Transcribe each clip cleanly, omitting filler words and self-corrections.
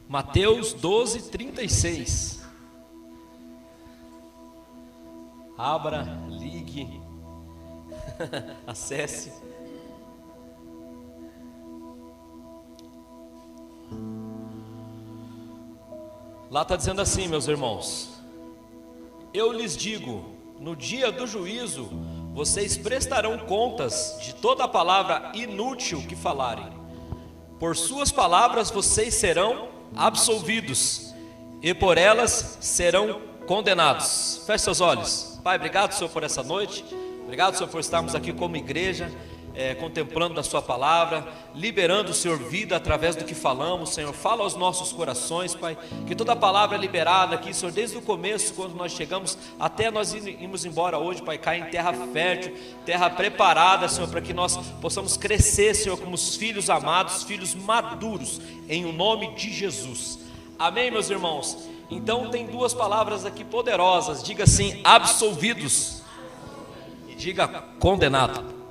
Mateus 12:36. Abra, ligue, acesse. Lá está dizendo assim, meus irmãos: eu lhes digo, no dia do juízo, vocês prestarão contas de toda a palavra inútil que falarem. Por suas palavras vocês serão absolvidos, e por elas serão condenados. Feche seus olhos. Pai, obrigado, Senhor, por essa noite. Obrigado, Senhor, por estarmos aqui como igreja, contemplando da sua palavra, liberando, Senhor, vida através do que falamos. Senhor, fala aos nossos corações, Pai, que toda a palavra liberada aqui, Senhor, desde o começo, quando nós chegamos, até nós irmos embora hoje, Pai, cai em terra fértil, terra preparada, Senhor, para que nós possamos crescer, Senhor, como os filhos amados, filhos maduros, em o nome de Jesus. Amém, meus irmãos? Então tem duas palavras aqui poderosas. Diga assim: absolvidos, e diga condenado.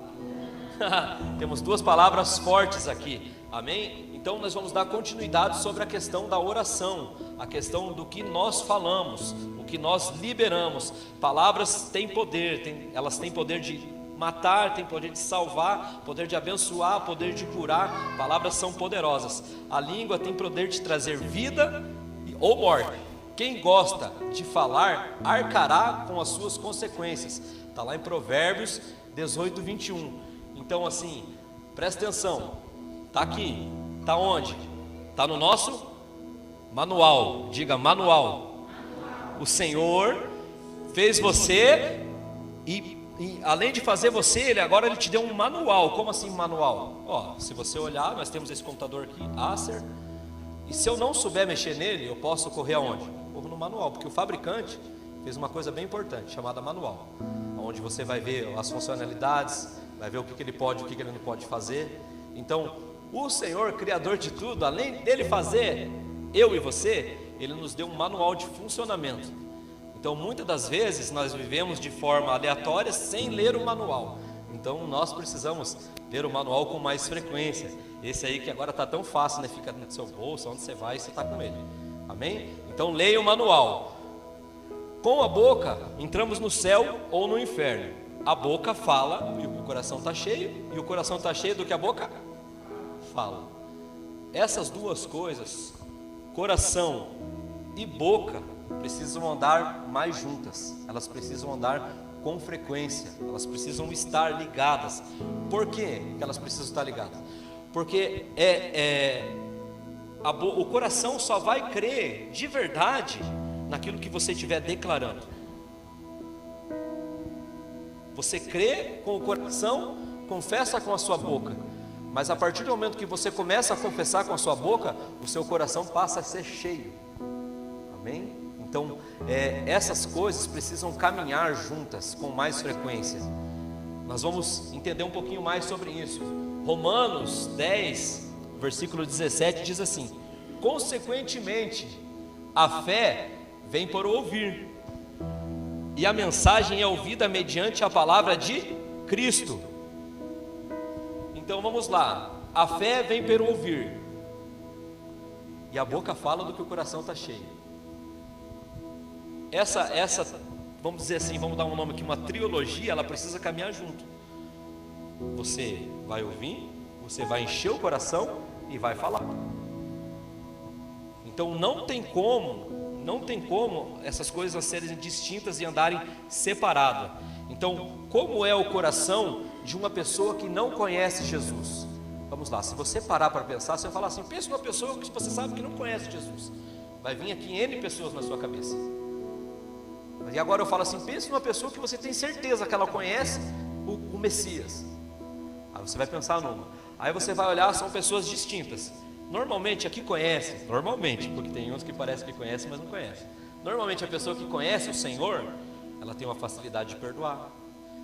Temos duas palavras fortes aqui, amém? Então nós vamos dar continuidade sobre a questão da oração, a questão do que nós falamos, o que nós liberamos. Palavras têm poder, elas têm poder de matar, têm poder de salvar, poder de abençoar, poder de curar. Palavras são poderosas. A língua tem poder de trazer vida ou morte. Quem gosta de falar, arcará com as suas consequências. Está lá em Provérbios 18:21. Então assim, presta atenção, está aqui, está onde? Está no nosso manual, diga manual. O Senhor fez você e além de fazer você, Ele te deu um manual. Como assim manual? Ó, se você olhar, nós temos esse computador aqui, Acer, e se eu não souber mexer nele, eu posso correr aonde? Corro no manual, porque o fabricante fez uma coisa bem importante, chamada manual, onde você vai ver as funcionalidades, vai ver o que ele pode, o que ele não pode fazer. Então, o Senhor, Criador de tudo, além dele fazer eu e você, Ele nos deu um manual de funcionamento. Então, muitas das vezes, nós vivemos de forma aleatória, sem ler o manual. Então, nós precisamos ler o manual com mais frequência. Esse aí que agora está tão fácil, né? Fica no seu bolso, onde você vai, você está com ele. Amém? Então, leia o manual. Com a boca, entramos no céu ou no inferno. A boca fala e o coração está cheio. E o coração está cheio do que a boca fala. Essas duas coisas, coração e boca, precisam andar mais juntas. Elas precisam andar com frequência. Elas precisam estar ligadas. Por que elas precisam estar ligadas? Porque o coração só vai crer de verdade naquilo que você estiver declarando. Você crê com o coração, confessa com a sua boca. Mas a partir do momento que você começa a confessar com a sua boca, o seu coração passa a ser cheio. Amém? Então, essas coisas precisam caminhar juntas com mais frequência. Nós vamos entender um pouquinho mais sobre isso. Romanos 10, versículo 17 diz assim: consequentemente, a fé vem por ouvir, e a mensagem é ouvida mediante a palavra de Cristo. Então vamos lá, a fé vem por ouvir, e a boca fala do que o coração está cheio. Essa, vamos dizer assim, vamos dar um nome aqui, uma trilogia, ela precisa caminhar junto. Você vai ouvir, você vai encher o coração e vai falar. Então não tem como essas coisas serem distintas e andarem separadas. Então, como é o coração de uma pessoa que não conhece Jesus? Vamos lá, se você parar para pensar, você vai falar assim: pensa numa pessoa que você sabe que não conhece Jesus. Vai vir aqui N pessoas na sua cabeça. E agora eu falo assim: pensa numa pessoa que você tem certeza que ela conhece o Messias. Aí você vai pensar numa. Aí você vai olhar, são pessoas distintas. Normalmente a que conhece, porque tem uns que parece que conhece, mas não conhece. Normalmente a pessoa que conhece o Senhor, ela tem uma facilidade de perdoar,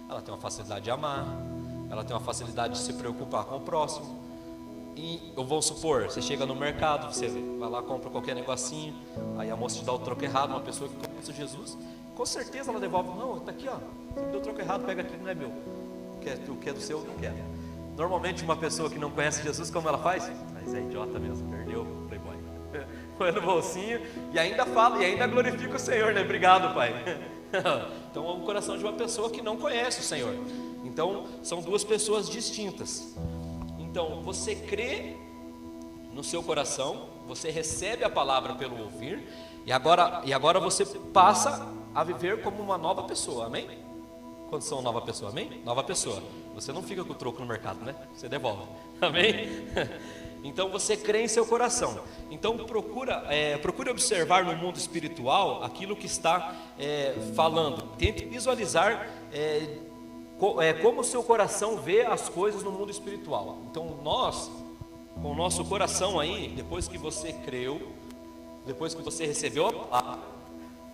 ela tem uma facilidade de amar, ela tem uma facilidade de se preocupar com o próximo. E eu vou supor, você chega no mercado, você vai lá, compra qualquer negocinho, aí a moça te dá o troco errado, uma pessoa que conhece Jesus, com certeza ela devolve: não, está aqui, ó, você me deu o troco errado, pega aqui, não é meu, o que é do seu eu não quero. Normalmente uma pessoa que não conhece Jesus, como ela faz? Mas é idiota mesmo, perdeu o Playboy. Põe no bolsinho e ainda fala, e ainda glorifica o Senhor, né? Obrigado, Pai. Então é o coração de uma pessoa que não conhece o Senhor. Então são duas pessoas distintas. Então você crê no seu coração, você recebe a palavra pelo ouvir, e agora você passa a viver como uma nova pessoa, amém? Quando são nova pessoa, amém? Nova pessoa. Você não fica com o troco no mercado, né? Você devolve, amém? Então você crê em seu coração. Então procure observar no mundo espiritual aquilo que está falando. Tente visualizar como o seu coração vê as coisas no mundo espiritual. Então nós, com o nosso coração aí, depois que você creu, depois que você recebeu a palavra,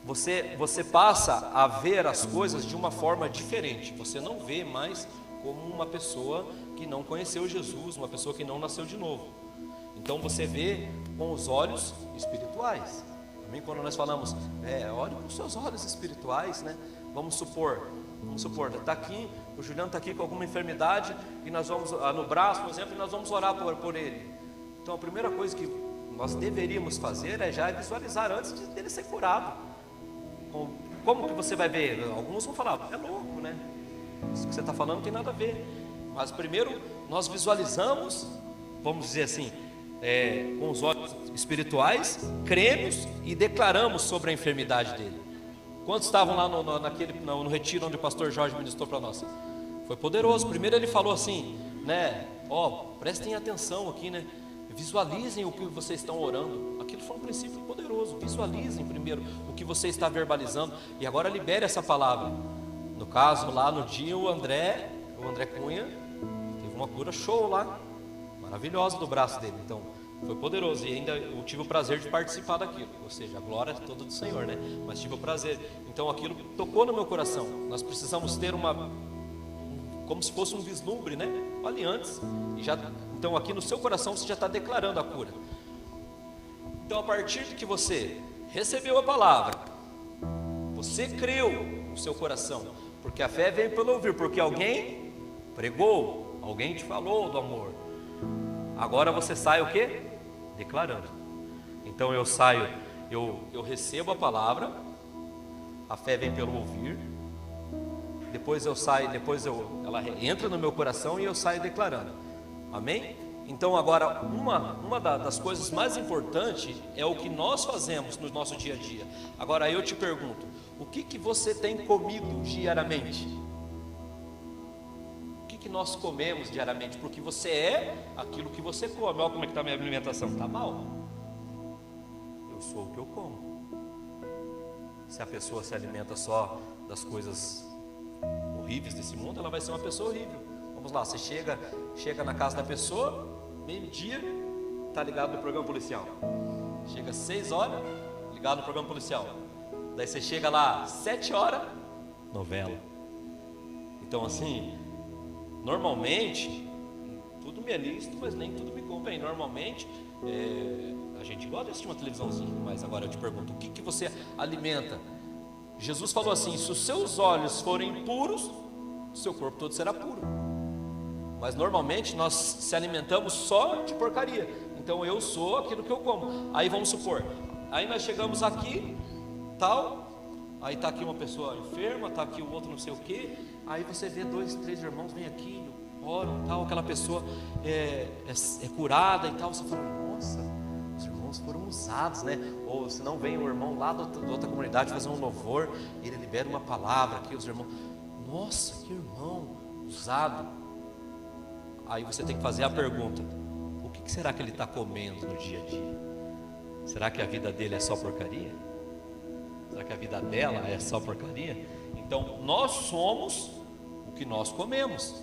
você passa a ver as coisas de uma forma diferente. Você não vê mais como uma pessoa que não conheceu Jesus, uma pessoa que não nasceu de novo. Então você vê com os olhos espirituais. Também quando nós falamos, olhe com os seus olhos espirituais, né? Vamos supor, está aqui, o Juliano está aqui com alguma enfermidade e nós vamos, no braço, por exemplo, e nós vamos orar por ele. Então a primeira coisa que nós deveríamos fazer é já visualizar antes dele ser curado. Como que você vai ver? Alguns vão falar, é louco, né? Isso que você está falando não tem nada a ver. Mas primeiro nós visualizamos, vamos dizer assim, com os olhos espirituais, cremos e declaramos sobre a enfermidade dele. Quantos estavam lá no retiro onde o pastor Jorge ministrou para nós? Foi poderoso. Primeiro ele falou assim, né? Prestem atenção aqui, né? Visualizem o que vocês estão orando. Aquilo foi um princípio poderoso. Visualizem primeiro o que você está verbalizando e agora libere essa palavra. No caso, lá no dia, o André Cunha teve uma cura show lá, maravilhosa do braço dele. Então foi poderoso e ainda eu tive o prazer de participar daquilo. Ou seja, a glória é toda do Senhor, né? Mas tive o prazer. Então aquilo tocou no meu coração. Nós precisamos ter como se fosse um vislumbre, né? Olhe antes e já. Então aqui no seu coração você já está declarando a cura. Então a partir de que você recebeu a palavra, você creu no seu coração, porque a fé vem pelo ouvir, porque alguém pregou, alguém te falou do amor. Agora você sai o quê? Declarando. Então eu saio, eu recebo a palavra, a fé vem pelo ouvir, depois eu saio, ela entra no meu coração e eu saio declarando. Amém? Então agora uma das coisas mais importantes é o que nós fazemos no nosso dia a dia. Agora eu te pergunto, o que você tem comido diariamente? O que nós comemos diariamente? Porque você é aquilo que você come. Olha como é que está a minha alimentação, está mal? Eu sou o que eu como. Se a pessoa se alimenta só das coisas horríveis desse mundo, ela vai ser uma pessoa horrível. Vamos lá, você chega na casa da pessoa, meio-dia, está ligado no programa policial. Chega às 6 horas, ligado no programa policial. Daí você chega lá às 7 horas, novela. Então assim, normalmente, tudo me é lícito, mas nem tudo me convém. Normalmente, a gente gosta de assistir uma televisãozinha, mas agora eu te pergunto, o que você alimenta? Jesus falou assim, se os seus olhos forem puros, o seu corpo todo será puro. Mas normalmente nós se alimentamos só de porcaria. Então eu sou aquilo que eu como. Aí vamos supor, aí nós chegamos aqui, tal, aí está aqui uma pessoa enferma, está aqui o outro não sei o que. Aí você vê 2, 3 irmãos, vem aqui, oram, tal, aquela pessoa é curada e tal. Você fala, nossa, os irmãos foram usados, né? Ou se não vem o irmão lá da outra comunidade fazer um louvor, ele libera uma palavra aqui, os irmãos, nossa, que irmão usado. Aí você tem que fazer a pergunta, o que será que ele está comendo no dia a dia? Será que a vida dele é só porcaria? Será que a vida dela é só porcaria? Então nós somos o que nós comemos.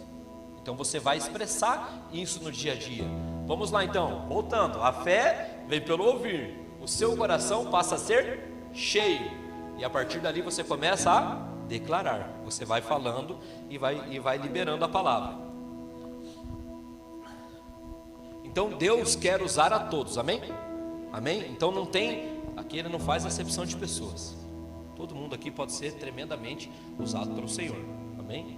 Então você vai expressar isso no dia a dia. Vamos lá então, voltando, a fé vem pelo ouvir, o seu coração passa a ser cheio, e a partir dali você começa a declarar. Você vai falando e vai liberando a palavra. Então Deus quer usar a todos, amém? Amém? Então aqui ele não faz acepção de pessoas. Todo mundo aqui pode ser tremendamente usado pelo Senhor, amém?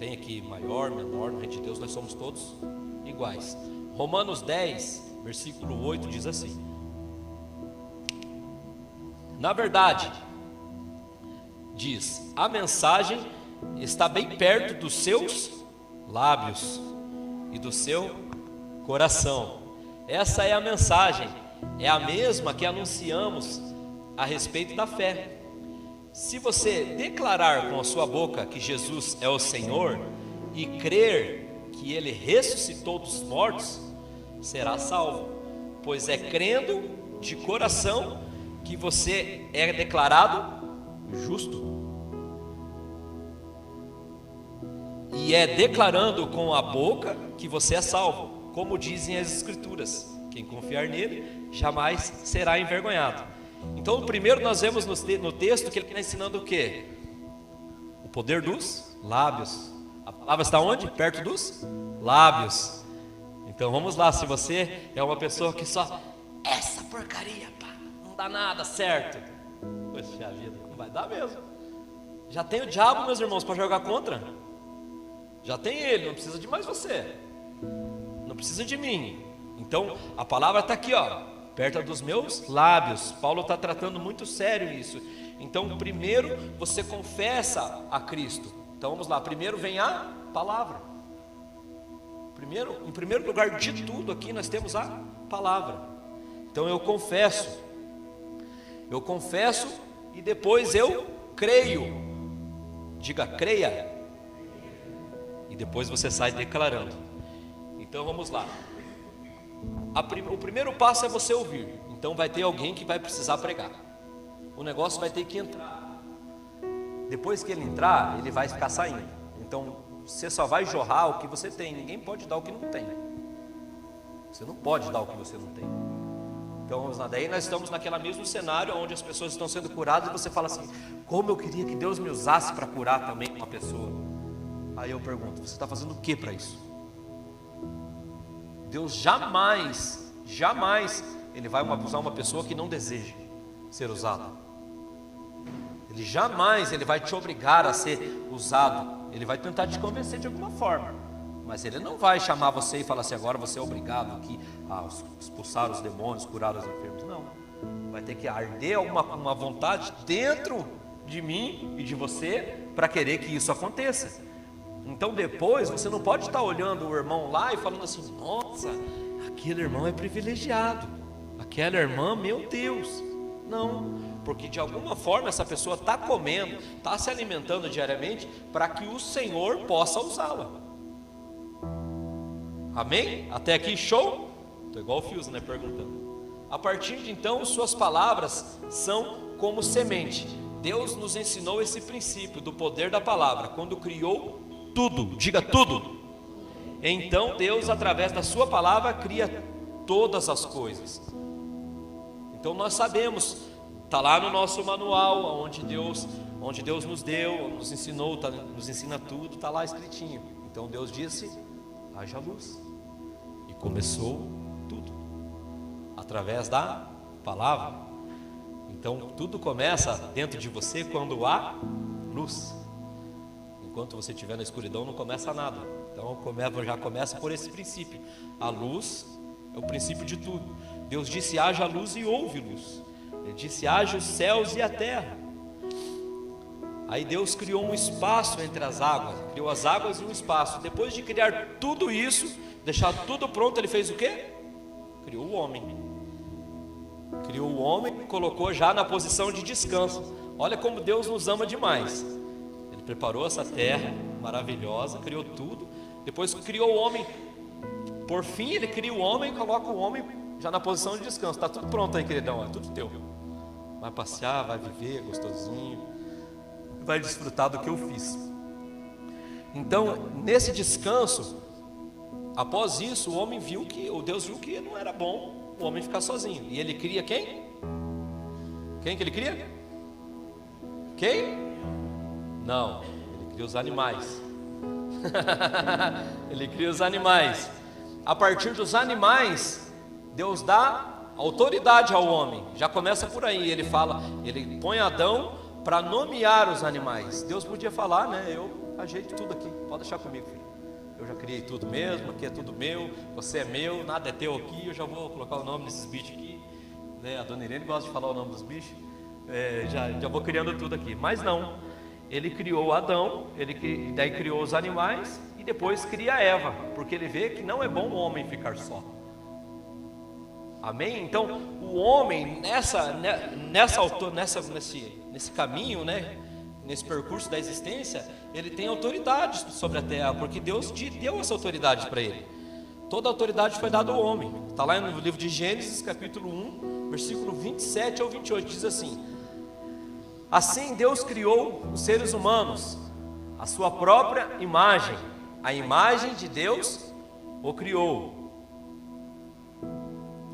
tem aqui maior, menor, no reino de Deus nós somos todos iguais. Romanos 10, versículo 8 diz assim: na verdade, diz, a mensagem está bem perto dos seus lábios e do seu coração. Essa é a mensagem, é a mesma que anunciamos a respeito da fé. Se você declarar com a sua boca que Jesus é o Senhor e crer que Ele ressuscitou dos mortos, será salvo, pois é crendo de coração que você é declarado justo, e é declarando com a boca que você é salvo, como dizem as Escrituras: quem confiar nele jamais será envergonhado. Então, o primeiro nós vemos no texto que ele está ensinando o quê? O poder dos lábios. A palavra está onde? Perto dos lábios. Então vamos lá, se você é uma pessoa que só essa porcaria, pá, não dá nada certo, poxa vida, não vai dar mesmo. Já tem o diabo, meus irmãos, para jogar contra. Já tem ele, não precisa de mais você, não precisa de mim. Então a palavra está aqui, ó, perto dos meus lábios. Paulo está tratando muito sério isso. Então primeiro você confessa a Cristo. Então vamos lá, primeiro vem a palavra. Em primeiro lugar de tudo aqui nós temos a palavra. Então eu confesso e depois eu creio. Diga, creia. E depois você sai declarando. Então vamos lá. O primeiro passo é você ouvir. Então vai ter alguém que vai precisar pregar. O negócio vai ter que entrar. Depois que ele entrar, ele vai ficar saindo. Então você só vai jorrar o que você tem. Ninguém pode dar o que não tem. Você não pode dar o que você não tem. Então vamos lá. Daí nós estamos naquele mesmo cenário onde as pessoas estão sendo curadas e você fala assim: como eu queria que Deus me usasse para curar também uma pessoa. Aí eu pergunto: você está fazendo o que para isso? Deus jamais Ele vai usar uma pessoa que não deseja ser usada. Ele jamais vai te obrigar a ser usado. Ele vai tentar te convencer de alguma forma, mas Ele não vai chamar você e falar assim: agora você é obrigado aqui a expulsar os demônios, curar os enfermos. Não, vai ter que arder uma vontade dentro de mim e de você para querer que isso aconteça. Então depois você não pode estar olhando o irmão lá e falando assim: nossa, aquele irmão é privilegiado, aquela irmã, meu Deus. Não, porque de alguma forma essa pessoa está comendo, está se alimentando diariamente para que o Senhor possa usá-la. Amém? Até aqui show? Estou igual o Fios, né, perguntando. A partir de então, suas palavras são como semente. Deus nos ensinou esse princípio do poder da palavra quando criou tudo. Diga tudo. Então Deus, através da sua palavra, cria todas as coisas. Então nós sabemos, está lá no nosso manual, onde Deus nos deu, nos ensinou, nos ensina tudo, está lá escritinho. Então Deus disse: haja luz, e começou tudo através da palavra. Então tudo começa dentro de você quando há luz. Enquanto você estiver na escuridão, não começa nada. Então já começa por esse princípio. A luz é o princípio de tudo. Deus disse: haja luz, e houve luz. Ele disse: haja os céus e a terra. Aí Deus criou um espaço entre as águas. Criou as águas e um espaço. Depois de criar tudo isso, deixar tudo pronto, Ele fez o quê? Criou o homem. Criou o homem e colocou já na posição de descanso. Olha como Deus nos ama demais. Ele preparou essa terra maravilhosa, criou tudo. Depois criou o homem. Por fim, Ele cria o homem e coloca o homem já na posição de descanso. Está tudo pronto aí, queridão, é tudo teu. Vai passear, vai viver gostosinho, vai desfrutar do que eu fiz. Então, nesse descanso, após isso, Deus viu que não era bom o homem ficar sozinho. E Ele cria quem? Quem que Ele cria? Quem? Não, Ele cria os animais. Ele cria os animais. A partir dos animais, Deus dá autoridade ao homem. Já começa por aí. Ele põe Adão para nomear os animais. Deus podia falar, né? Eu ajeite tudo aqui, pode deixar comigo, filho. Eu já criei tudo mesmo, aqui é tudo meu, você é meu, nada é teu aqui, eu já vou colocar o nome desses bichos aqui, né? A dona Irene gosta de falar o nome dos bichos, já vou criando tudo aqui. Mas não, ele criou Adão, daí criou os animais e depois cria Eva, porque ele vê que não é bom o homem ficar só. Amém? Então, o homem nesse caminho, né? Nesse percurso da existência, ele tem autoridade sobre a terra, porque Deus deu essa autoridade para ele. Toda a autoridade foi dada ao homem. Está lá no livro de Gênesis, capítulo 1, versículo 27 ao 28, diz assim: assim Deus criou os seres humanos, a sua própria imagem, a imagem de Deus o criou.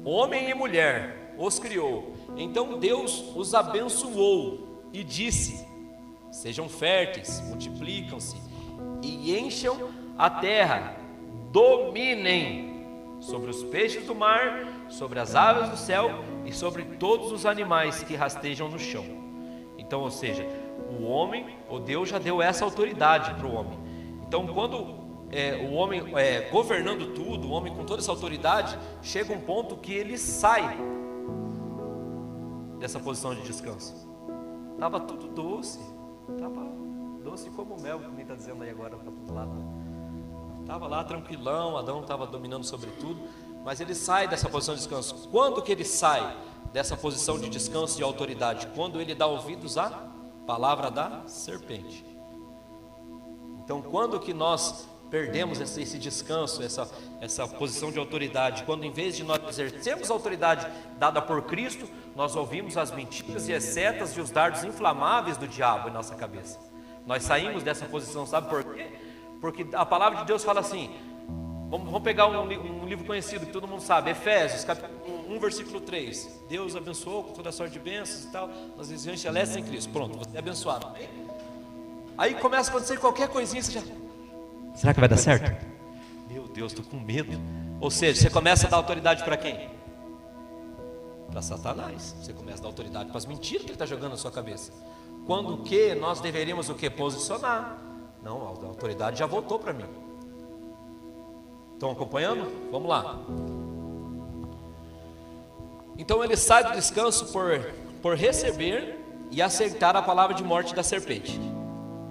Homem e mulher os criou. Então Deus os abençoou e disse: sejam férteis, multiplicam-se e encham a terra, dominem sobre os peixes do mar, sobre as aves do céu e sobre todos os animais que rastejam no chão. Então, ou seja, o homem, ou Deus já deu essa autoridade para o homem. Então, quando o homem governando tudo, o homem com toda essa autoridade, chega um ponto que ele sai dessa posição de descanso. Estava tudo doce, estava doce como mel, que nem está dizendo aí agora para todo lado. Estava lá tranquilão, Adão estava dominando sobre tudo, mas ele sai dessa posição de descanso. Quando que ele sai dessa posição de descanso e autoridade? Quando ele dá ouvidos à palavra da serpente. Então, quando que nós perdemos esse descanso, essa posição de autoridade? Quando, em vez de nós exercermos a autoridade dada por Cristo, nós ouvimos as mentiras e as setas e os dardos inflamáveis do diabo em nossa cabeça. Nós saímos dessa posição, sabe por quê? Porque a palavra de Deus fala assim, vamos pegar um livro conhecido que todo mundo sabe, Efésios, capítulo 1, versículo 3. Deus abençoou com toda a sorte de bênçãos e tal, nas regiões celestes em Cristo. Pronto, você é abençoado. Aí começa a acontecer qualquer coisinha, você já... será que vai dar certo? Meu Deus, estou com medo. Ou seja, você começa a dar autoridade para quem? Para Satanás. Você começa a dar autoridade para as mentiras que ele está jogando na sua cabeça. Quando que nós deveríamos o que? Posicionar. Não, a autoridade já voltou para mim. Estão acompanhando? Vamos lá. Então ele sai do descanso por receber e aceitar a palavra de morte da serpente.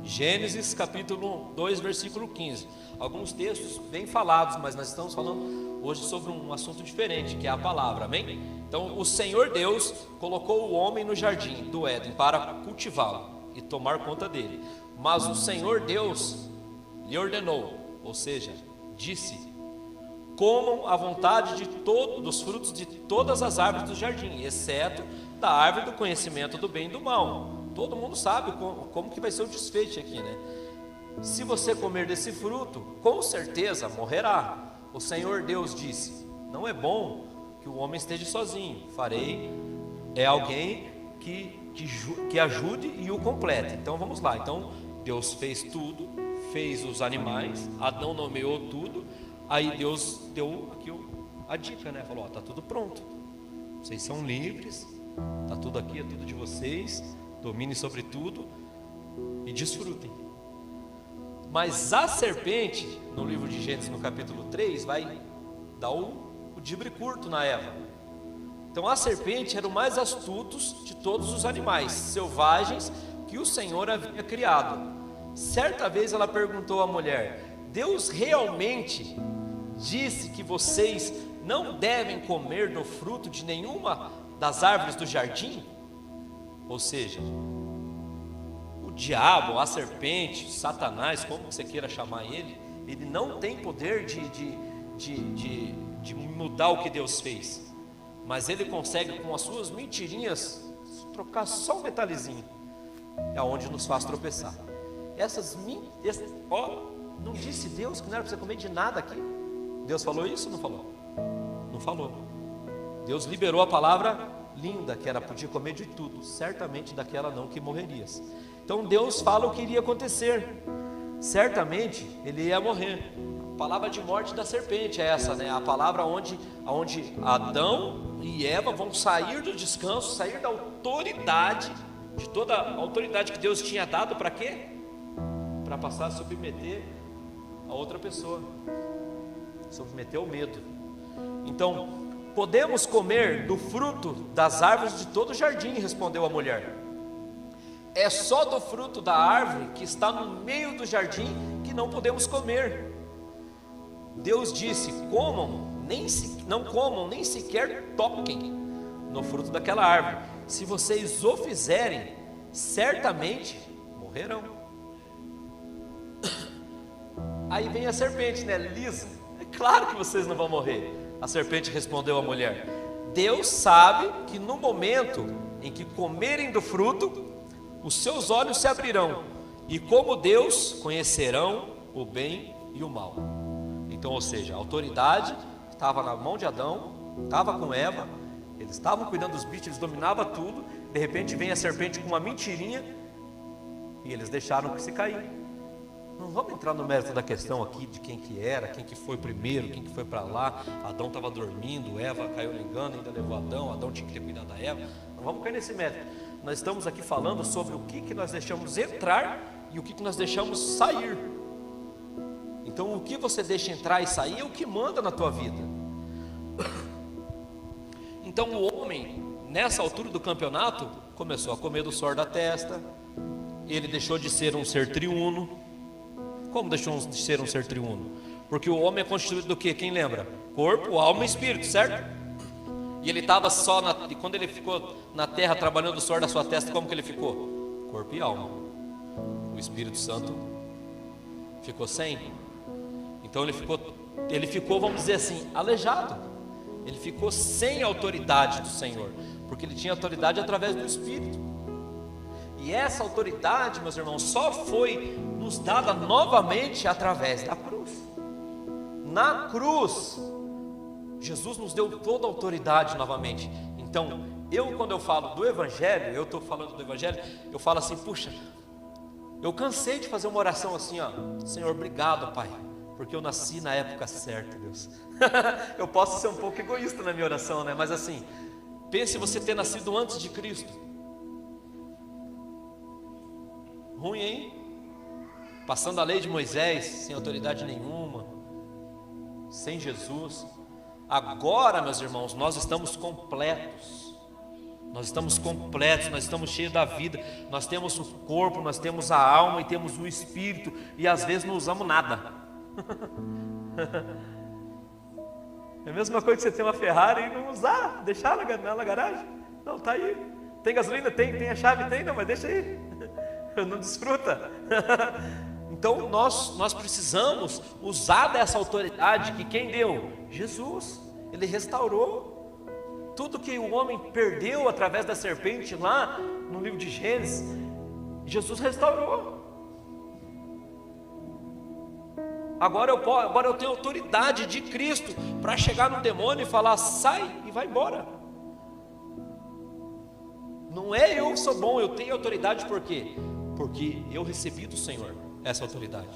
Gênesis capítulo 2, versículo 15. Alguns textos bem falados, mas nós estamos falando hoje sobre um assunto diferente, que é a palavra, amém? Então o Senhor Deus colocou o homem no jardim do Éden para cultivá-lo e tomar conta dele. Mas o Senhor Deus lhe ordenou, ou seja, disse: comam à vontade dos frutos de todas as árvores do jardim, exceto da árvore do conhecimento do bem e do mal. Todo mundo sabe como que vai ser o desfecho aqui, né? Se você comer desse fruto, com certeza morrerá. O Senhor Deus disse: não é bom que o homem esteja sozinho, farei alguém que ajude e o complete. Então vamos lá. Então Deus fez tudo, fez os animais, Adão nomeou tudo. Aí Deus deu aqui a dica, né? Falou: está tudo pronto, vocês são livres, está tudo aqui, é tudo de vocês, domine sobre tudo e desfrutem. Mas a serpente, no livro de Gênesis, no capítulo 3, vai dar o dibre curto na Eva. Então a serpente era o mais astuto de todos os animais selvagens que o Senhor havia criado. Certa vez ela perguntou à mulher: Deus realmente disse que vocês não devem comer do fruto de nenhuma das árvores do jardim? Ou seja, o diabo, a serpente, Satanás, como você queira chamar ele não tem poder de mudar o que Deus fez, mas ele consegue, com as suas mentirinhas, trocar só um detalhezinho, é onde nos faz tropeçar. Não disse Deus que não era para você comer de nada aqui? Deus falou isso ou não falou? Não falou. Deus liberou a palavra linda, que era: podia comer de tudo, certamente daquela não que morrerias. Então Deus fala o que iria acontecer. Certamente ele ia morrer. A palavra de morte da serpente é essa, né? A palavra onde Adão e Eva vão sair do descanso, sair da autoridade, de toda a autoridade que Deus tinha dado para quê? para passar a submeter a outra pessoa, submeter ao medo. Então, podemos comer do fruto das árvores de todo o jardim, respondeu a mulher. É só do fruto da árvore que está no meio do jardim que não podemos comer. Deus disse: não comam, nem sequer toquem no fruto daquela árvore. Se vocês o fizerem, certamente morrerão. Aí vem a serpente, né? Lisa, é claro que vocês não vão morrer. A serpente respondeu à mulher: Deus sabe que no momento em que comerem do fruto, os seus olhos se abrirão, e como Deus, conhecerão o bem e o mal. Então, ou seja, a autoridade estava na mão de Adão, estava com Eva, eles estavam cuidando dos bichos, eles dominavam tudo. De repente vem a serpente com uma mentirinha e eles deixaram que se cair. Não vamos entrar no mérito da questão aqui de quem que era, quem que foi primeiro, quem que foi para lá. Adão estava dormindo, Eva caiu no engano, ainda levou Adão tinha que ter cuidado da Eva. Não vamos cair nesse mérito. Nós estamos aqui falando sobre o que nós deixamos entrar e o que nós deixamos sair. Então o que você deixa entrar e sair é o que manda na tua vida. Então o homem, nessa altura do campeonato, começou a comer do suor da testa. Ele deixou de ser um ser triuno. Como deixou de ser um ser triuno? Porque o homem é constituído do quê? Quem lembra? Corpo, alma e espírito, certo? E ele estava só, quando ele ficou na terra trabalhando o suor da sua testa, como que ele ficou? Corpo e alma. O Espírito Santo ficou sem. Então ele ficou, vamos dizer assim, aleijado. Ele ficou sem a autoridade do Senhor, porque ele tinha autoridade através do Espírito. E essa autoridade, meus irmãos, só foi nos dada novamente através da cruz. Na cruz, Jesus nos deu toda a autoridade novamente. Então, quando eu falo do Evangelho, eu estou falando do Evangelho, eu falo assim: puxa, eu cansei de fazer uma oração assim, ó: Senhor, obrigado, Pai, porque eu nasci na época certa, Deus. Eu posso ser um pouco egoísta na minha oração, né? Mas assim, pense você ter nascido antes de Cristo. Ruim, hein? Passando a lei de Moisés, sem autoridade nenhuma, sem Jesus. Agora, meus irmãos, nós estamos completos. Nós estamos completos, nós estamos cheios da vida. Nós temos o corpo, nós temos a alma e temos o espírito. E às vezes não usamos nada. É a mesma coisa que você ter uma Ferrari e não usar, deixar na garagem. Não, tá aí. Tem gasolina? Tem a chave? Tem, não, mas deixa aí. Não desfruta. Então nós precisamos usar dessa autoridade que quem deu? Jesus. Ele restaurou tudo que o homem perdeu através da serpente lá no livro de Gênesis. Jesus restaurou. Agora eu tenho autoridade de Cristo para chegar no demônio e falar: sai e vai embora. Não é eu que sou bom, eu tenho autoridade. Por quê? Porque eu recebi do Senhor essa autoridade.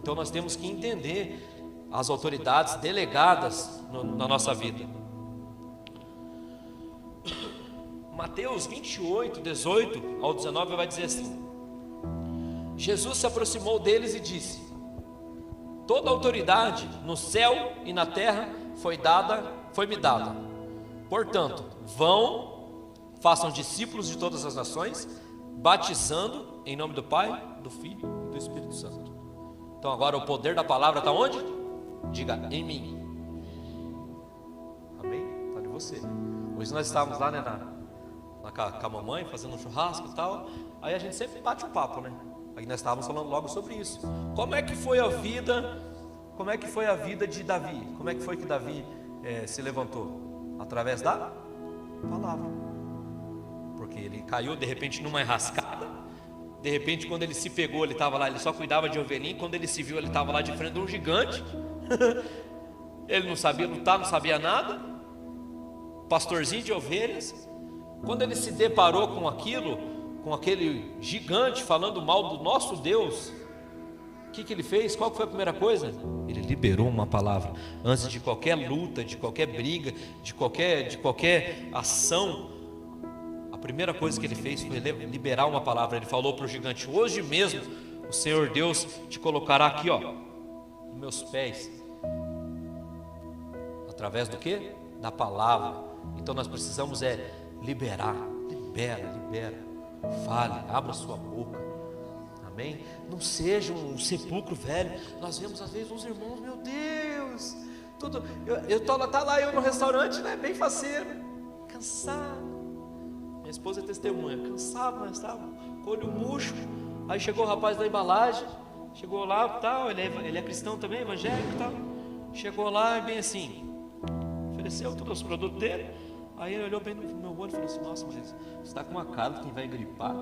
Então nós temos que entender as autoridades delegadas na nossa vida. Mateus 28, 18 ao 19 vai dizer assim: Jesus se aproximou deles e disse: toda autoridade no céu e na terra foi-me dada. Portanto, vão, façam discípulos de todas as nações, batizando em nome do Pai, do Filho e do Espírito Santo. Então agora o poder da palavra está onde? Diga: em mim. Amém? Está de você. Hoje nós estávamos lá, né, com a mamãe, fazendo um churrasco e tal. Aí a gente sempre bate um papo, né? Aí nós estávamos falando logo sobre isso. Como é que foi a vida de Davi? Como é que foi que Davi se levantou? Através da palavra. Porque ele caiu de repente numa enrascada. De repente, quando ele se pegou, ele estava lá, ele só cuidava de ovelhinha. Quando ele se viu, ele estava lá de frente de um gigante. Ele não sabia lutar, não sabia nada. Pastorzinho de ovelhas. Quando ele se deparou com aquilo, com aquele gigante falando mal do nosso Deus, o que ele fez? Qual foi a primeira coisa? Ele liberou uma palavra. Antes de qualquer luta, de qualquer briga, de qualquer ação, a primeira coisa que ele fez foi liberar uma palavra. Ele falou para o gigante: hoje mesmo o O Senhor Deus te colocará aqui, ó, nos meus pés. Através do quê? Da palavra. Então nós precisamos liberar. Libera. Fale, abra sua boca. Amém? Não seja um sepulcro velho. Nós vemos às vezes uns irmãos, meu Deus, tudo. Tá lá eu no restaurante, né? Bem faceiro, cansado. Minha esposa é testemunha, cansado, mas estava com o olho murcho. Aí chegou o rapaz da embalagem, chegou lá, tal, ele é cristão também, evangélico e tal. Chegou lá e bem assim, ofereceu todos os produtos dele. Aí ele olhou bem no meu olho e falou assim: nossa, mas você está com uma cara de quem vai gripar.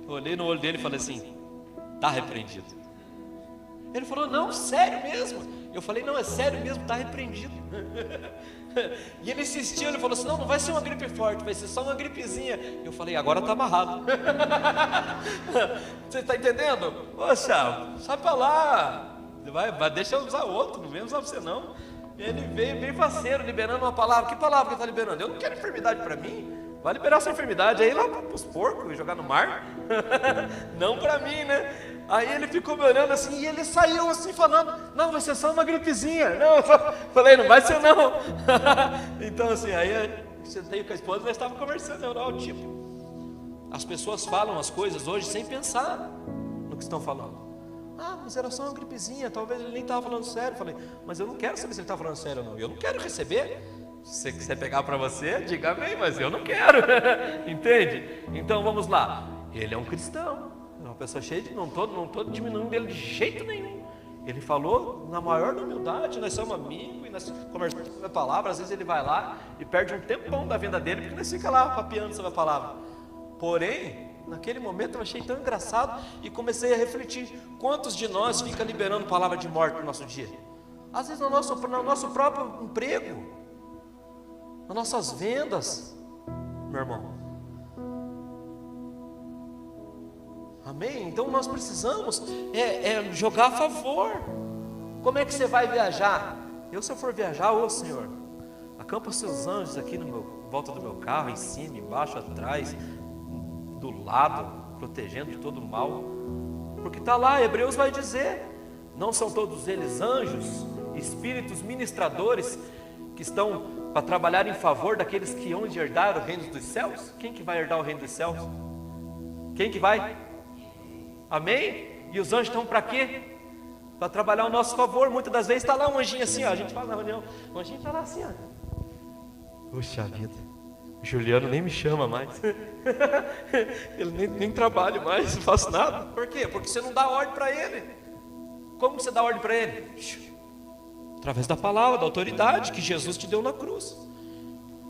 Eu olhei no olho dele e falei assim: está repreendido. Ele falou: não, sério mesmo? Eu falei: não, é sério mesmo, está repreendido. E ele insistiu, ele falou assim: não vai ser uma gripe forte, vai ser só uma gripezinha. Eu falei: agora está amarrado. Você está entendendo? Poxa, sai para lá, deixa eu usar outro, não vem usar você não. Ele veio bem faceiro, liberando uma palavra. Que palavra que ele está liberando? Eu não quero enfermidade para mim. Vai liberar essa enfermidade aí lá para os porcos e jogar no mar. Não para mim, né? Aí ele ficou me olhando assim, e ele saiu assim falando: não, vai ser só uma gripezinha. Não, falei: não vai ser não. Então assim, aí eu sentei com a esposa e nós estávamos conversando. Tipo, as pessoas falam as coisas hoje sem pensar no que estão falando. Ah, mas era só uma gripezinha, talvez ele nem estava falando sério. Falei: mas eu não quero saber se ele está falando sério ou não. Eu não quero receber. Se você quiser pegar para você, diga amém, mas eu não quero. Entende? Então vamos lá. Ele é um cristão, é uma pessoa cheia de... Não estou diminuindo ele de jeito nenhum. Ele falou na maior humildade. Nós somos amigos e nós conversamos sobre a palavra. Às vezes ele vai lá e perde um tempão da vida dele, porque nós fica lá papeando sobre a palavra. Porém, naquele momento eu achei tão engraçado e comecei a refletir: quantos de nós fica liberando palavra de morte no nosso dia? Às vezes no nosso próprio emprego, nas nossas vendas, meu irmão. Amém? Então nós precisamos jogar a favor. Como é que você vai viajar? Se eu for viajar, ô Senhor, acampa seus anjos aqui em volta do meu carro, em cima, embaixo, atrás, do lado, protegendo de todo mal. Porque está lá, Hebreus vai dizer: não são todos eles anjos, espíritos ministradores, que estão para trabalhar em favor daqueles que hão de herdar o reino dos céus? Quem que vai herdar o reino dos céus? Quem que vai? Amém? E os anjos estão para quê? Para trabalhar ao nosso favor. Muitas das vezes está lá um anjinho assim, ó, a gente fala na reunião, o anjinho está lá assim, ó. Puxa vida, o Juliano nem me chama mais. Ele nem trabalha mais, não faço nada. Por quê? Porque você não dá ordem para ele. Como você dá ordem para ele? Através da palavra, da autoridade que Jesus te deu na cruz.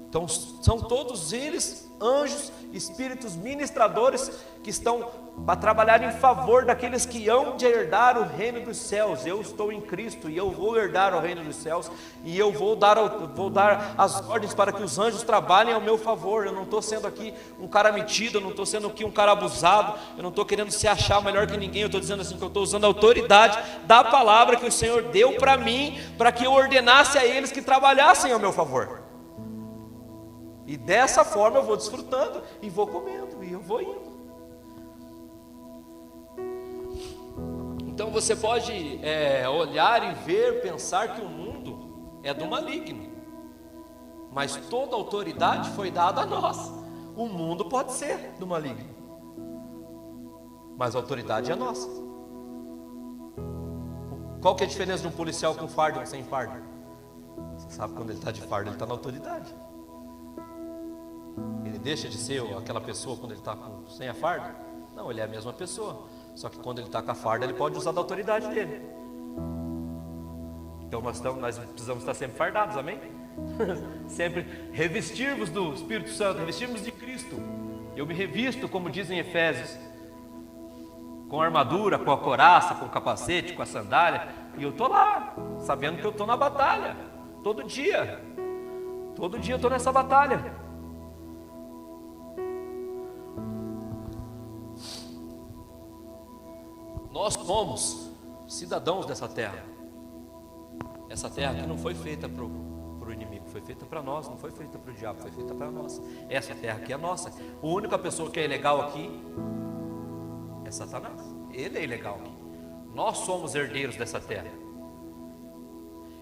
Então são todos eles anjos, espíritos ministradores, que estão para trabalhar em favor daqueles que hão de herdar o reino dos céus. Eu estou em Cristo e eu vou herdar o reino dos céus, e eu vou dar as ordens para que os anjos trabalhem ao meu favor. Eu não estou sendo aqui um cara metido, eu não estou sendo aqui um cara abusado, eu não estou querendo se achar melhor que ninguém. Eu estou dizendo assim que eu estou usando a autoridade da palavra que o Senhor deu para mim, para que eu ordenasse a eles que trabalhassem ao meu favor. E dessa forma eu vou desfrutando e vou comendo e eu vou indo. Então você pode olhar e ver, pensar que o mundo é do maligno, mas toda autoridade foi dada a nós. O mundo pode ser do maligno, mas a autoridade é nossa. Qual que é a diferença de um policial com fardo e um sem fardo? Você sabe, quando ele está de fardo, ele está na autoridade. Ele deixa de ser aquela pessoa quando ele está sem a farda? Não, ele é a mesma pessoa. Só que quando ele está com a farda, ele pode usar da autoridade dele. Então nós precisamos estar sempre fardados, amém? Sempre revestirmos do Espírito Santo, revestirmos de Cristo. Eu me revisto, como dizem Efésios, com a armadura, com a couraça, com o capacete, com a sandália. E eu estou lá, sabendo que eu estou na batalha. Todo dia eu estou nessa batalha. Nós somos cidadãos dessa terra. Essa terra que não foi feita para o inimigo. foi feita para nós, não foi feita para o diabo, foi feita para nós. Essa terra aqui é nossa. A única pessoa que é ilegal aqui é Satanás. Ele é ilegal aqui. Nós somos herdeiros dessa terra.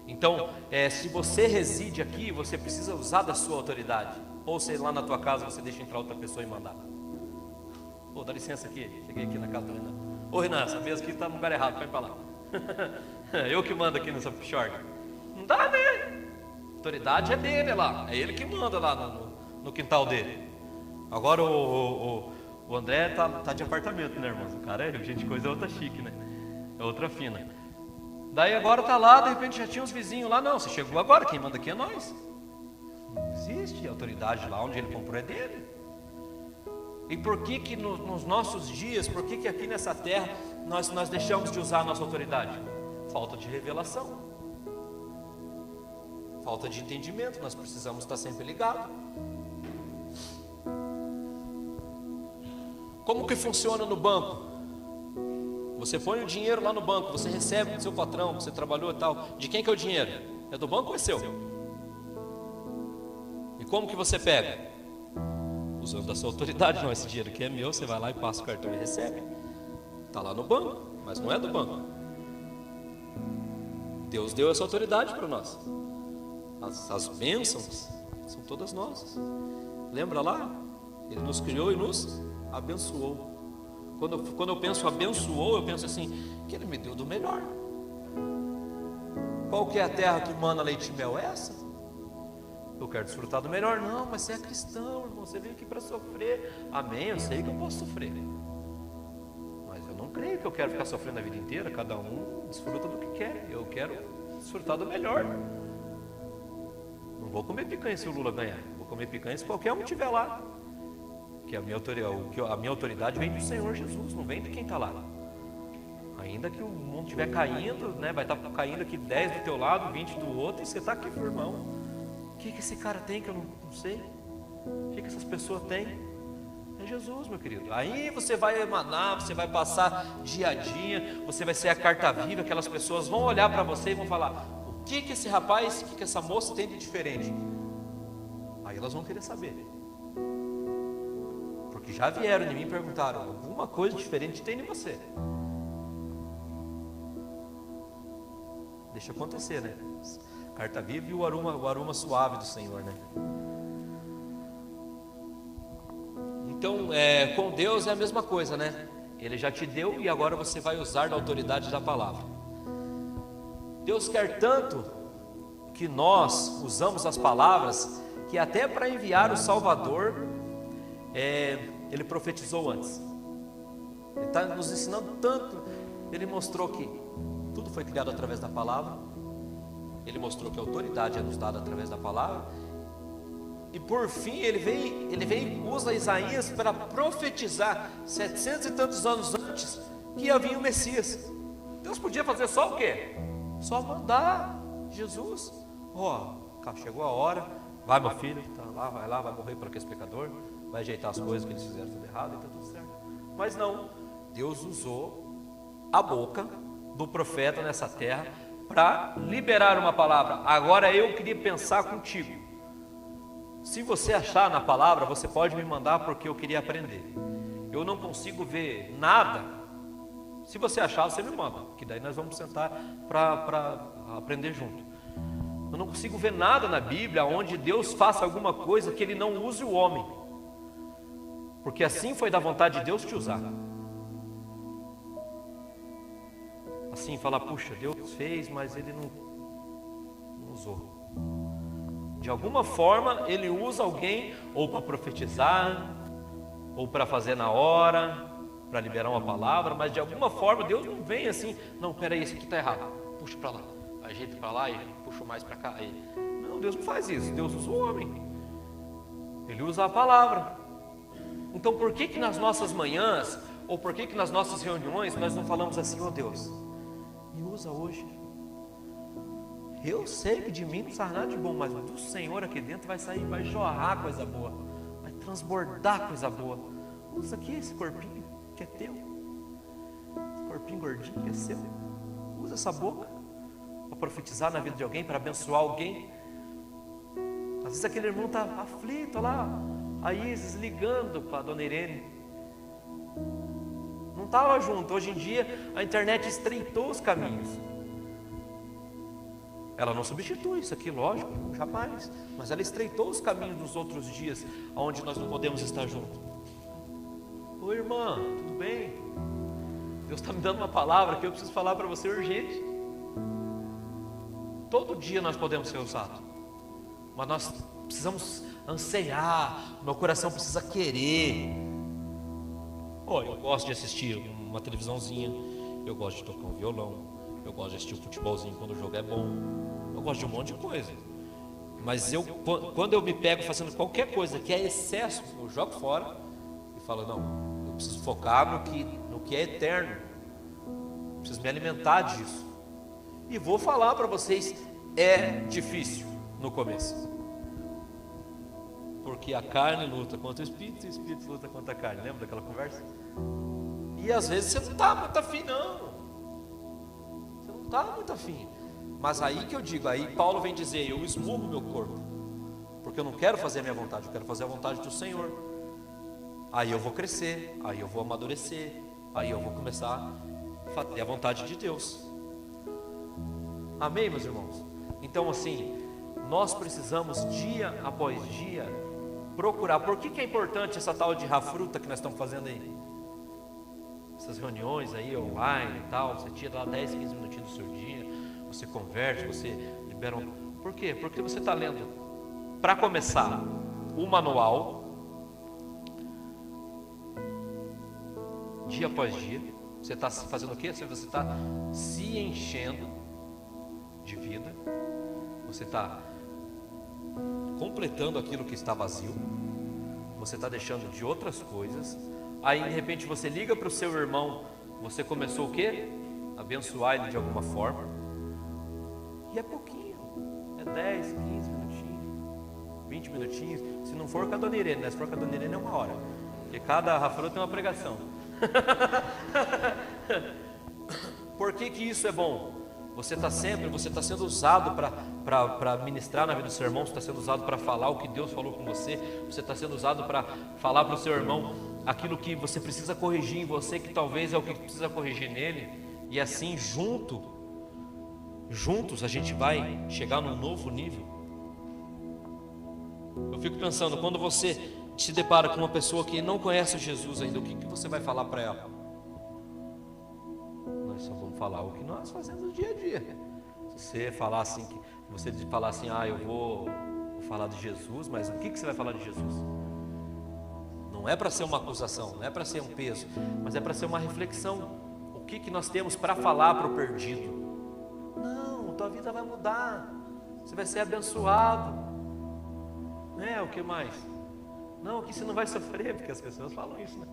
Então, se você reside aqui, você precisa usar da sua autoridade. Ou sei lá na tua casa, você deixa entrar outra pessoa e mandar. Pô, dá licença aqui, cheguei aqui na casa do Renan. Ô Renan, essa mesa aqui está no lugar errado, vai para lá. Eu que mando aqui nessa short. Não dá, né? A autoridade é dele lá, é ele que manda lá no quintal dele. Agora o André tá de apartamento, né, irmão? O cara gente, coisa é outra chique, né? É outra fina. Daí agora tá lá, de repente já tinha uns vizinhos lá. Não, você chegou agora, quem manda aqui é nós. Não existe, a autoridade lá onde ele comprou é dele. E por que nos nossos dias, por que aqui nessa terra nós deixamos de usar a nossa autoridade? Falta de revelação, falta de entendimento. Nós precisamos estar sempre ligados. Como que funciona no banco? Você põe o dinheiro lá no banco, você recebe do seu patrão, você trabalhou e tal. De quem que é o dinheiro? É do banco ou é seu? E como que você pega? Usando da sua autoridade. Não, esse dinheiro aqui é meu, você vai lá e passa o cartão e recebe. Está lá no banco, mas não é do banco. Deus deu essa autoridade para nós. As bênçãos são todas nossas. Lembra lá? Ele nos criou e nos abençoou. Quando eu penso abençoou, eu penso assim, que Ele me deu do melhor. Qual que é a terra que mana leite e mel? Essa? Eu quero desfrutar do melhor. Não, mas você é cristão, irmão, você veio aqui para sofrer. Amém, eu sei que eu posso sofrer, mas eu não creio que eu quero ficar sofrendo a vida inteira. Cada um desfruta do que quer. Eu quero desfrutar do melhor. Não vou comer picanha se o Lula ganhar. Vou comer picanha se qualquer um estiver lá. Que a minha autoridade vem do Senhor Jesus, não vem de quem está lá. Ainda que o mundo estiver caindo, né, vai estar caindo aqui 10 do teu lado, 20 do outro, e você está aqui, irmão. O que esse cara tem que eu não sei? O que essas pessoas têm? É Jesus, meu querido. Aí você vai emanar, você vai passar dia a dia, você vai ser a carta viva. Aquelas pessoas vão olhar para você e vão falar: o que esse rapaz, o que essa moça tem de diferente? Aí elas vão querer saber. Porque já vieram em mim e perguntaram: alguma coisa diferente tem em você? Deixa acontecer, né? Carta viva e o aroma suave do Senhor, né? Então, com Deus é a mesma coisa, né? Ele já te deu e agora você vai usar da autoridade da palavra. Deus quer tanto que nós usamos as palavras, que até para enviar o Salvador, Ele profetizou antes. Ele está nos ensinando tanto. Ele mostrou que tudo foi criado através da palavra. Ele mostrou que a autoridade é nos dada através da palavra. E por fim ele vem e usa Isaías para profetizar 700 e tantos anos antes que ia vir o Messias. Deus podia fazer só o quê? Só mandar Jesus. Chegou a hora, vai meu filho, tá lá, vai morrer por aquele pecador, vai ajeitar as coisas que eles fizeram tudo errado e está tudo certo. Mas não, Deus usou a boca do profeta nessa terra para liberar uma palavra. Agora eu queria pensar contigo. Se você achar na palavra, você pode me mandar, porque eu queria aprender. Eu não consigo ver nada. Se você achar, você me manda, que daí nós vamos sentar para aprender junto. Eu não consigo ver nada na Bíblia onde Deus faça alguma coisa que Ele não use o homem, porque assim foi da vontade de Deus te usar. Assim, falar: puxa, Deus fez, mas Ele não usou. De alguma forma Ele usa alguém, ou para profetizar, ou para fazer na hora, para liberar uma palavra, mas de alguma forma Deus não vem assim: não, peraí, esse aqui está errado, puxa para lá, ajeita para lá e puxa mais para cá. Não, Deus não faz isso. Deus usa o homem, Ele usa a palavra. Então por que nas nossas manhãs, ou por que nas nossas reuniões nós não falamos assim: ó Deus, me usa hoje. Eu sei que de mim não sai nada de bom, mas do Senhor aqui dentro vai jorrar coisa boa, vai transbordar coisa boa. Usa aqui esse corpinho que é teu, esse corpinho gordinho que é seu. Usa essa boca para profetizar na vida de alguém, para abençoar alguém. Às vezes aquele irmão está aflito, olha lá, a Isis ligando para a dona Irene. Não estava junto. Hoje em dia a internet estreitou os caminhos. Ela não substitui isso aqui, lógico, jamais. Mas ela estreitou os caminhos dos outros dias, onde nós não podemos estar juntos. Oi, irmã, tudo bem? Deus está me dando uma palavra que eu preciso falar para você urgente. Todo dia nós podemos ser usados, mas nós precisamos anseiar, meu coração precisa querer. Eu gosto de assistir uma televisãozinha, eu gosto de tocar um violão, eu gosto de assistir um futebolzinho quando o jogo é bom, eu gosto de um monte de coisa. Mas quando eu me pego fazendo qualquer coisa que é excesso, eu jogo fora e falo, não, eu preciso focar no que é eterno, eu preciso me alimentar disso. E vou falar para vocês, é difícil no começo, porque a carne luta contra o espírito e o espírito luta contra a carne. Lembra daquela conversa? E às vezes você não está muito afim, não. Você não está muito afim. Mas aí que eu digo, aí Paulo vem dizer, eu esmurro meu corpo, porque eu não quero fazer a minha vontade, eu quero fazer a vontade do Senhor. Aí eu vou crescer, aí eu vou amadurecer, aí eu vou começar a fazer a vontade de Deus. Amém, meus irmãos? Então assim, nós precisamos dia após dia procurar. Por que é importante essa tal de rafruta que nós estamos fazendo aí? Essas reuniões aí online e tal, você tira lá 10, 15 minutinhos do seu dia, você converte, você libera Por quê? Porque você está lendo, para começar, o manual, dia após dia. Você está fazendo o quê? Você está se enchendo de vida, você está completando aquilo que está vazio, você está deixando de outras coisas. Aí de repente você liga para o seu irmão, você começou o quê? Abençoar ele de alguma forma, e é pouquinho, é 10, 15 minutinhos, 20 minutinhos, se não for com a dona Irene, né? Se for com a dona Irene é 1 hora, porque cada rafura tem uma pregação. Por que isso é bom? Você está sendo usado para ministrar na vida do seu irmão, você está sendo usado para falar o que Deus falou com você, você está sendo usado para falar para o seu irmão aquilo que você precisa corrigir em você, que talvez é o que precisa corrigir nele, e assim juntos a gente vai chegar num novo nível. Eu fico pensando, quando você se depara com uma pessoa que não conhece Jesus ainda, o que você vai falar para ela? Nós só vamos falar o que nós fazemos no dia a dia. Se você falar assim, eu vou falar de Jesus, mas o que você vai falar de Jesus? Não é para ser uma acusação, não é para ser um peso, mas é para ser uma reflexão. O que nós temos para falar para o perdido? Não, tua vida vai mudar, você vai ser abençoado. O que mais? Não, que você não vai sofrer, porque as pessoas falam isso, né?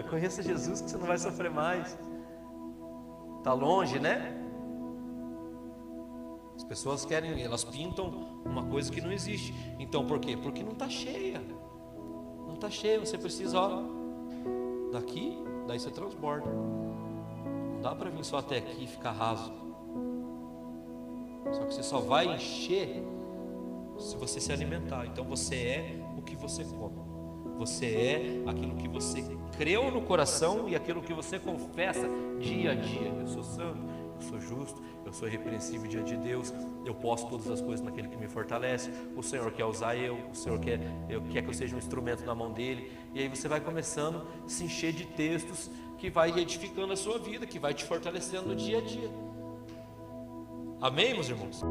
Conheça Jesus que você não vai sofrer mais. Está longe, né? As pessoas elas pintam uma coisa que não existe. Então por quê? Porque não está cheia. Não está cheia, você precisa, daqui, daí você transborda. Não dá para vir só até aqui e ficar raso. Só que você só vai encher se você se alimentar. Então você é o que você come. Você é aquilo que você creu no coração e aquilo que você confessa dia a dia. Eu sou santo, eu sou justo, eu sou irrepreensível diante de Deus, eu posso todas as coisas naquele que me fortalece. O Senhor quer usar o Senhor quer que eu seja um instrumento na mão dele. E aí você vai começando a se encher de textos que vai edificando a sua vida, que vai te fortalecendo no dia a dia. Amém, meus irmãos?